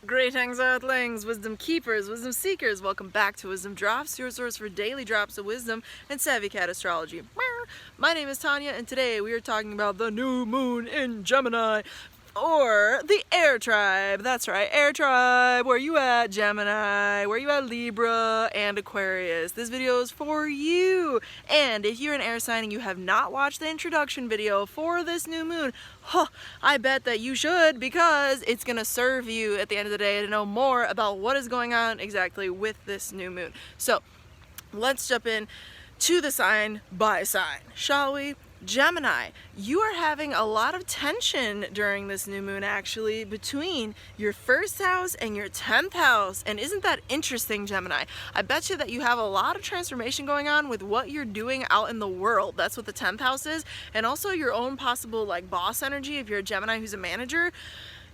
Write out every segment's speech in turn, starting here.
Greetings, Earthlings, wisdom keepers, wisdom seekers. Welcome back to Wisdom Drops, your source for daily drops of wisdom and savvy cat astrology. My name is Tanya, and today we are talking about the new moon in Gemini, or the air tribe. That's right, air tribe. Where you at, Gemini? Where you at, Libra and Aquarius? This video is for you. And if you're an air sign and you have not watched the introduction video for this new moon, I bet that you should, because it's gonna serve you at the end of the day to know more about what is going on exactly with this new moon. So let's jump in to the sign by sign, shall we? Gemini, you are having a lot of tension during this new moon, actually, between your first house and your 10th house. And isn't that interesting, Gemini? I bet you that you have a lot of transformation going on with what you're doing out in the world. That's what the 10th house is. And also your own possible like boss energy. If you're a Gemini who's a manager,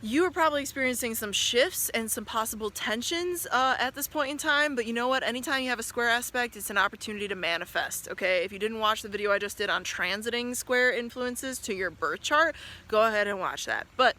you are probably experiencing some shifts and some possible tensions at this point in time, but you know what? Anytime you have a square aspect, it's an opportunity to manifest, okay? If you didn't watch the video I just did on transiting square influences to your birth chart, go ahead and watch that. But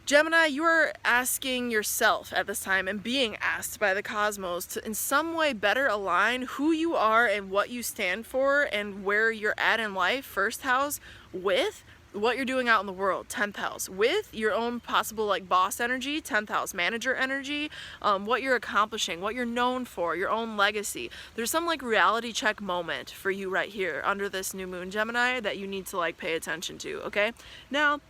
Gemini, you are asking yourself at this time and being asked by the cosmos to in some way better align who you are and what you stand for and where you're at in life, first house, with what you're doing out in the world, 10th house, with your own possible like boss energy, 10th house manager energy, what you're accomplishing, what you're known for, your own legacy. There's some like reality check moment for you right here under this new moon, Gemini, that you need to like pay attention to, okay? Now,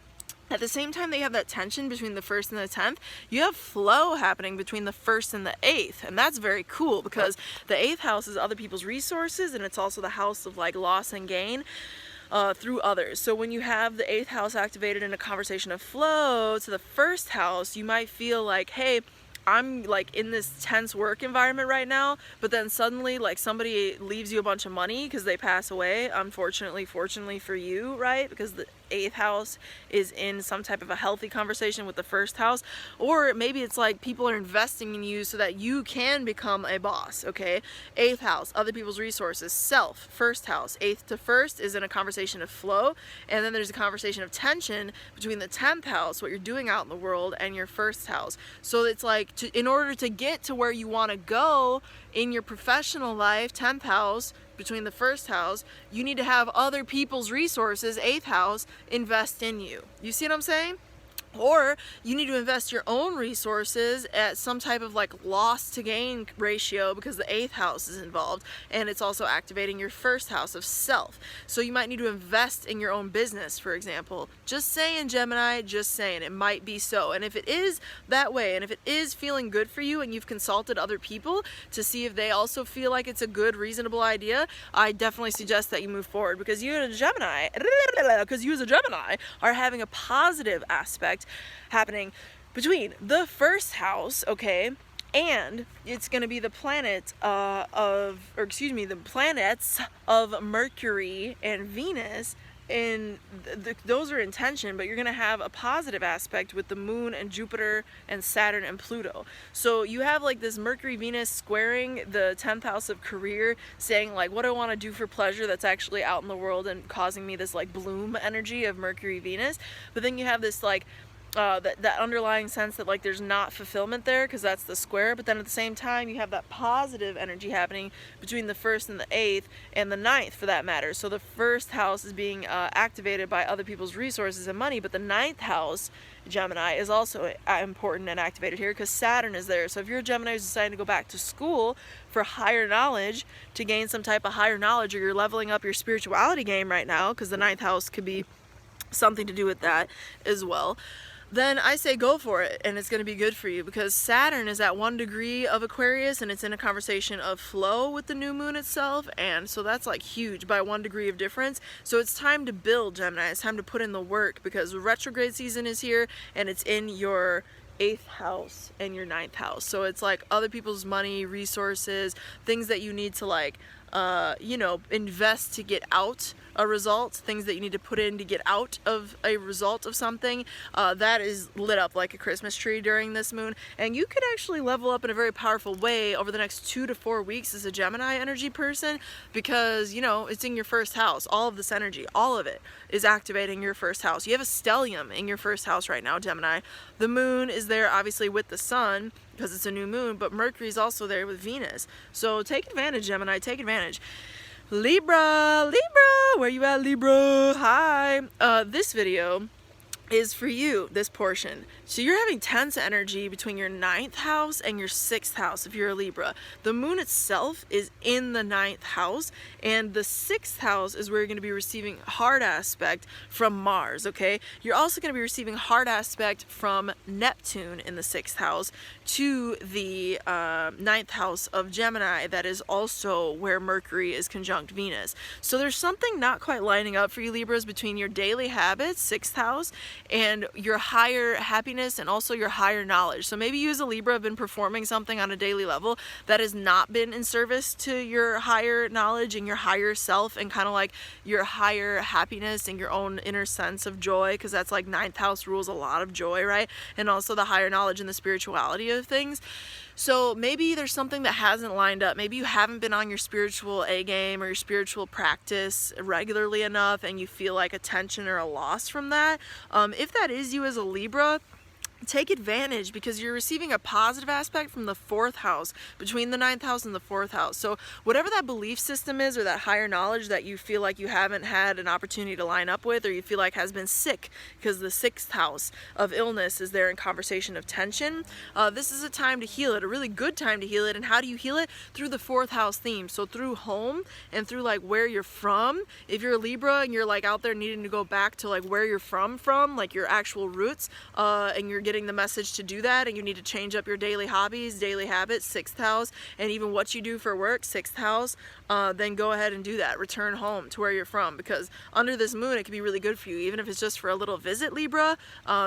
at the same time that you have that tension between the 1st and the 10th, you have flow happening between the 1st and the 8th. And that's very cool because the 8th house is other people's resources, and it's also the house of like loss and gain through others. So when you have the 8th house activated in a conversation of flow to the 1st house, you might feel like, hey, I'm like in this tense work environment right now, but then suddenly like somebody leaves you a bunch of money because they pass away, unfortunately, fortunately for you, right? Because the 8th house is in some type of a healthy conversation with the 1st house, or maybe it's like people are investing in you so that you can become a boss, okay? 8th house, other people's resources, self, 1st house, 8th to 1st is in a conversation of flow, and then there's a conversation of tension between the 10th house, what you're doing out in the world, and your 1st house. So it's like in order to get to where you want to go in your professional life, 10th house, between the 1st house, you need to have other people's resources, 8th house, invest in you. You see what I'm saying? Or you need to invest your own resources at some type of like loss to gain ratio because the 8th house is involved, and it's also activating your 1st house of self. So you might need to invest in your own business, for example. Just saying, Gemini, just saying, it might be so. And if it is that way, and if it is feeling good for you and you've consulted other people to see if they also feel like it's a good, reasonable idea, I definitely suggest that you move forward, because you as a Gemini, are having a positive aspect happening between the 1st house, okay, and it's going to be the planet the planets of Mercury and Venus, and those are in tension, but you're going to have a positive aspect with the moon and Jupiter and Saturn and Pluto. So you have like this Mercury Venus squaring the 10th house of career, saying like what I want to do for pleasure that's actually out in the world and causing me this like bloom energy of Mercury Venus. But then you have this like that underlying sense that like there's not fulfillment there because that's the square, but then at the same time you have that positive energy happening between the 1st and the 8th and the 9th for that matter. So the 1st house is being activated by other people's resources and money, but the 9th house, Gemini, is also important and activated here because Saturn is there. So if you're a Gemini who's deciding to go back to school for higher knowledge, to gain some type of higher knowledge, or you're leveling up your spirituality game right now, because the 9th house could be something to do with that as well, then I say go for it, and it's going to be good for you, because Saturn is at 1 degree of Aquarius, and it's in a conversation of flow with the new moon itself, and so that's like huge by 1 degree of difference. So it's time to build, Gemini. It's time to put in the work, because retrograde season is here, and it's in your 8th house and your 9th house. So it's like other people's money, resources, things that you need to like invest to get out a result, things that you need to put in to get out of a result of something, that is lit up like a Christmas tree during this moon. And you could actually level up in a very powerful way over the next 2 to 4 weeks as a Gemini energy person, because, you know, it's in your first house. All of this energy, all of it is activating your first house. You have a stellium in your first house right now, Gemini. The moon is there obviously with the sun because it's a new moon, but Mercury is also there with Venus. So take advantage, Gemini, take advantage. Libra, where you at, Libra? Hi. This video is for you, this portion. So you're having tense energy between your 9th house and your 6th house if you're a Libra. The moon itself is in the 9th house, and the 6th house is where you're going to be receiving hard aspect from Mars, okay? You're also going to be receiving hard aspect from Neptune in the 6th house to the 9th house of Gemini. That is also where Mercury is conjunct Venus. So there's something not quite lining up for you, Libras, between your daily habits, 6th house, and your higher happiness and also your higher knowledge. So maybe you as a Libra have been performing something on a daily level that has not been in service to your higher knowledge and your higher self and kind of like your higher happiness and your own inner sense of joy, because that's like 9th house rules a lot of joy, right? And also the higher knowledge and the spirituality of things. So maybe there's something that hasn't lined up. Maybe you haven't been on your spiritual A game or your spiritual practice regularly enough and you feel like a tension or a loss from that. If that is you as a Libra, take advantage, because you're receiving a positive aspect from the 4th house, between the 9th house and the 4th house. So whatever that belief system is or that higher knowledge that you feel like you haven't had an opportunity to line up with, or you feel like has been sick because the 6th house of illness is there in conversation of tension, this is a time to heal it, a really good time to heal it. And how do you heal it? Through the 4th house theme. So through home and through like where you're from. If you're a Libra and you're like out there needing to go back to like where you're from, like your actual roots, and you're getting the message to do that, and you need to change up your daily hobbies, daily habits, 6th house, and even what you do for work, 6th house, then go ahead and do that. Return home to where you're from, because under this moon it can be really good for you, even if it's just for a little visit, Libra.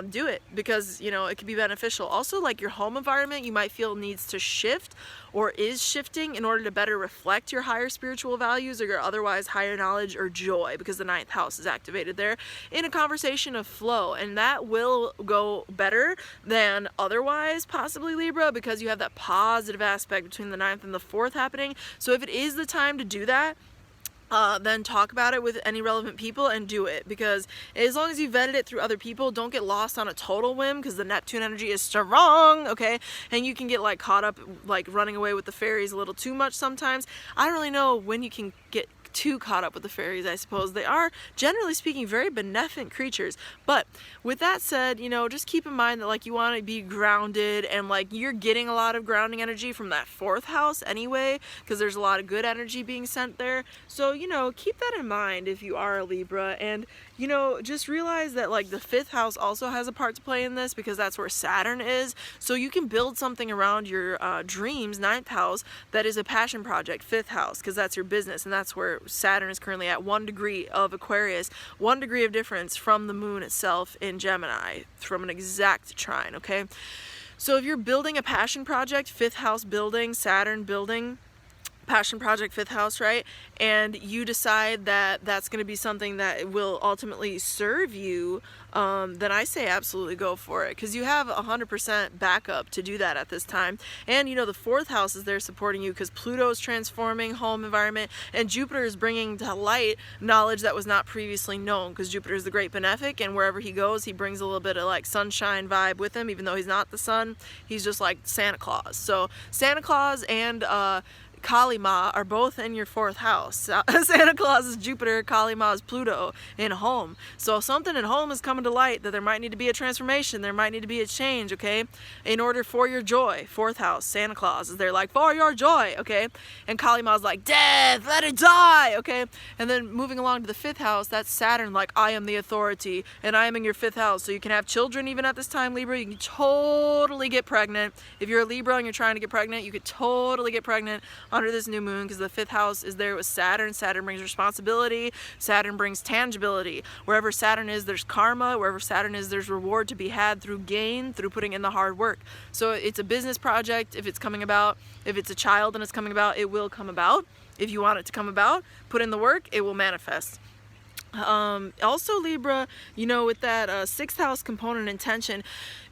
Do it, because you know it could be beneficial. Also, like your home environment, you might feel needs to shift or is shifting in order to better reflect your higher spiritual values or your otherwise higher knowledge or joy, because the 9th house is activated there in a conversation of flow, and that will go better than otherwise possibly, Libra, because you have that positive aspect between the 9th and the 4th happening. So if it is the time to do that, then talk about it with any relevant people and do it, because as long as you vetted it through other people, don't get lost on a total whim, because the Neptune energy is strong, okay? And you can get like caught up like running away with the fairies a little too much sometimes. I don't really know when you can get too caught up with the fairies. I suppose they are, generally speaking, very beneficent creatures. But with that said, you know, just keep in mind that like you want to be grounded, and like you're getting a lot of grounding energy from that 4th house anyway, because there's a lot of good energy being sent there. So, you know, keep that in mind if you are a Libra. And you know, just realize that like the 5th house also has a part to play in this, because that's where Saturn is. So you can build something around your dreams, 9th house, that is a passion project, 5th house, because that's your business, and that's where Saturn is currently at 1 degree of Aquarius, 1 degree of difference from the moon itself in Gemini, from an exact trine, okay? So if you're building a passion project, 5th house building, Saturn building, passion project, 5th house, right? And you decide that that's going to be something that will ultimately serve you, then I say absolutely go for it, because you have 100% backup to do that at this time. And you know, the 4th house is there supporting you, because Pluto is transforming home environment, and Jupiter is bringing to light knowledge that was not previously known, because Jupiter is the great benefic, and wherever he goes he brings a little bit of like sunshine vibe with him, even though he's not the sun. He's just like Santa Claus. So Santa Claus and Kali Ma are both in your 4th house. Santa Claus is Jupiter, Kali Ma is Pluto in home. So something in home is coming to light, that there might need to be a transformation, there might need to be a change, okay? In order for your joy, 4th house, Santa Claus is there like, for your joy, okay? And Kali Ma's like, death, let it die, okay? And then moving along to the 5th house, that's Saturn, like, I am the authority, and I am in your 5th house. So you can have children even at this time, Libra. You can totally get pregnant. If you're a Libra and you're trying to get pregnant, you could totally get pregnant under this new moon, because the 5th house is there with Saturn. Saturn brings responsibility, Saturn brings tangibility. Wherever Saturn is, there's karma. Wherever Saturn is, there's reward to be had through gain, through putting in the hard work. So it's a business project if it's coming about. If it's a child and it's coming about, it will come about. If you want it to come about, put in the work, it will manifest. Also Libra, you know, with that sixth house component intention,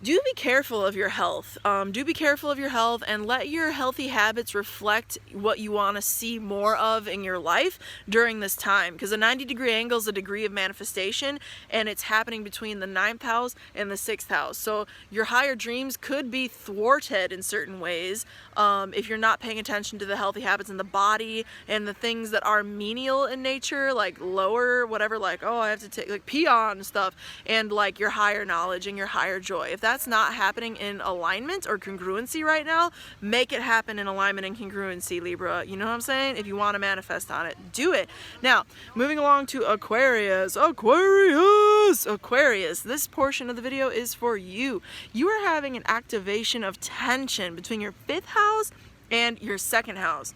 do be careful of your health. Do be careful of your health and let your healthy habits reflect what you want to see more of in your life during this time, because a 90-degree angle is a degree of manifestation, and it's happening between the 9th house and the 6th house. So your higher dreams could be thwarted in certain ways if you're not paying attention to the healthy habits in the body and the things that are menial in nature, like lower whatever, like, oh, I have to take like peon stuff, and like your higher knowledge and your higher joy. If that's not happening in alignment or congruency right now, make it happen in alignment and congruency, Libra. You know what I'm saying? If you want to manifest on it, do it. Now, moving along to Aquarius. Aquarius, this portion of the video is for you. You are having an activation of tension between your 5th house and your 2nd house.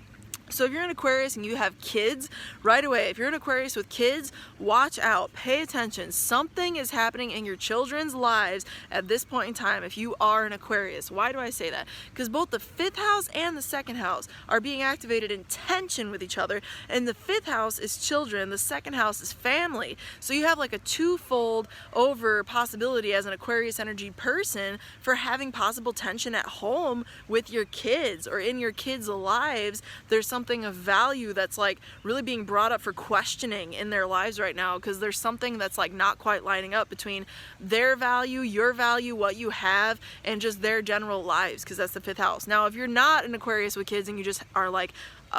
So if you're an Aquarius and you have kids, right away, if you're an Aquarius with kids, watch out, pay attention. Something is happening in your children's lives at this point in time if you are an Aquarius. Why do I say that? Because both the 5th house and the 2nd house are being activated in tension with each other, and the 5th house is children, the 2nd house is family. So you have like a twofold over possibility as an Aquarius energy person for having possible tension at home with your kids or in your kids' lives. There's something of value that's like really being brought up for questioning in their lives right now, because there's something that's like not quite lining up between their value, your value, what you have, and just their general lives, because that's the 5th house. Now, if you're not an Aquarius with kids and you just are like,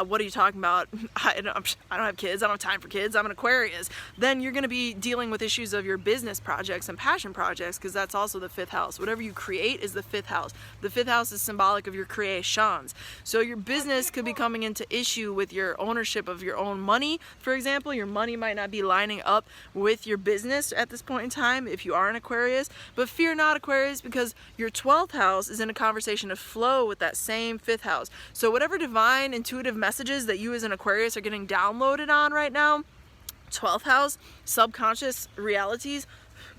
what are you talking about? I don't have kids. I don't have time for kids. I'm an Aquarius. Then you're going to be dealing with issues of your business projects and passion projects, because that's also the 5th house. Whatever you create is the 5th house. The 5th house is symbolic of your creations. So your business could be coming into issue with your ownership of your own money. For example, your money might not be lining up with your business at this point in time if you are an Aquarius. But fear not, Aquarius, because your 12th house is in a conversation of flow with that same 5th house. So whatever divine, intuitive messages that you as an Aquarius are getting downloaded on right now, 12th house, subconscious realities,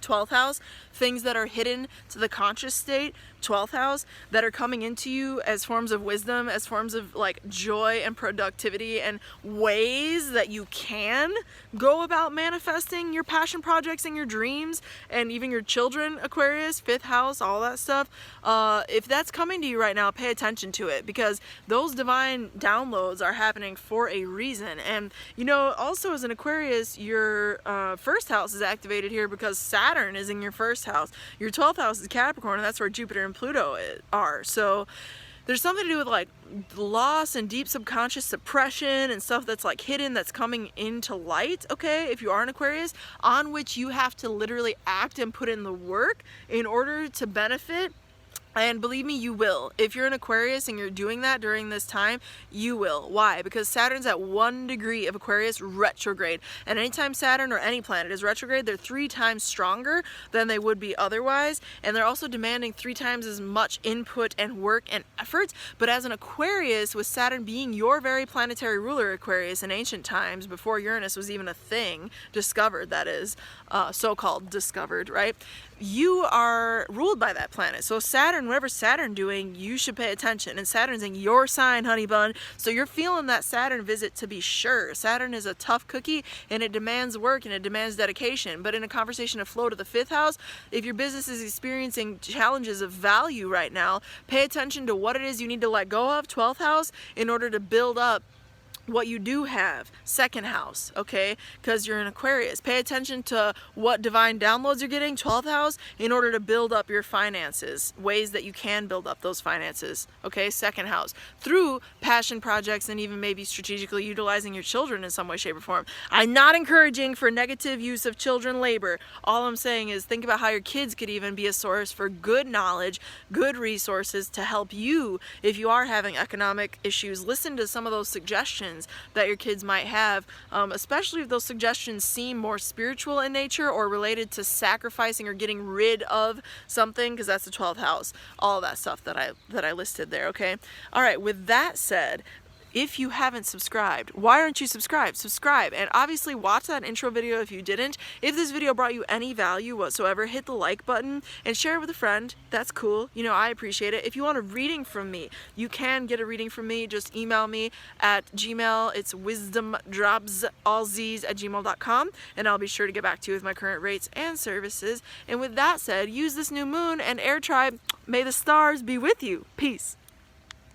12th house, things that are hidden to the conscious state, 12th house, that are coming into you as forms of wisdom, as forms of like joy and productivity and ways that you can go about manifesting your passion projects and your dreams and even your children, Aquarius, 5th house, all that stuff. If that's coming to you right now, pay attention to it, because those divine downloads are happening for a reason. And you know, also as an Aquarius, your 1st house is activated here because Saturn is in your 1st house. Your 12th house is Capricorn, and that's where Jupiter and Pluto are. So there's something to do with like loss and deep subconscious suppression and stuff that's like hidden, that's coming into light, okay, if you are an Aquarius, on which you have to literally act and put in the work in order to benefit. And believe me, you will. If you're an Aquarius and you're doing that during this time, you will. Why? Because Saturn's at 1 degree of Aquarius retrograde. And anytime Saturn or any planet is retrograde, they're 3 times stronger than they would be otherwise. And they're also demanding 3 times as much input and work and effort. But as an Aquarius, with Saturn being your very planetary ruler, Aquarius, in ancient times, before Uranus was even a thing, discovered, that is, so-called discovered, right? You are ruled by that planet. So Saturn, whatever Saturn doing, you should pay attention. And Saturn's in your sign, honey bun. So you're feeling that Saturn visit, to be sure. Saturn is a tough cookie, and it demands work and it demands dedication. But in a conversation of flow to the 5th house, if your business is experiencing challenges of value right now, pay attention to what it is you need to let go of, 12th house, in order to build up what you do have, 2nd house, okay, because you're an Aquarius. Pay attention to what divine downloads you're getting, 12th house, in order to build up your finances, ways that you can build up those finances, okay, 2nd house, through passion projects and even maybe strategically utilizing your children in some way, shape, or form. I'm not encouraging for negative use of children labor. All I'm saying is think about how your kids could even be a source for good knowledge, good resources to help you if you are having economic issues. Listen to some of those suggestions that your kids might have, especially if those suggestions seem more spiritual in nature or related to sacrificing or getting rid of something, because that's the 12th house, all that stuff that I listed there, okay? All right, with that said, if you haven't subscribed, why aren't you subscribed? Subscribe, and obviously watch that intro video if you didn't. If this video brought you any value whatsoever, hit the like button and share it with a friend. That's cool. You know, I appreciate it. If you want a reading from me, you can get a reading from me. Just email me at Gmail. It's wisdomdropsallz's@gmail.com, and I'll be sure to get back to you with my current rates and services. And with that said, use this new moon, and Air Tribe, may the stars be with you. Peace.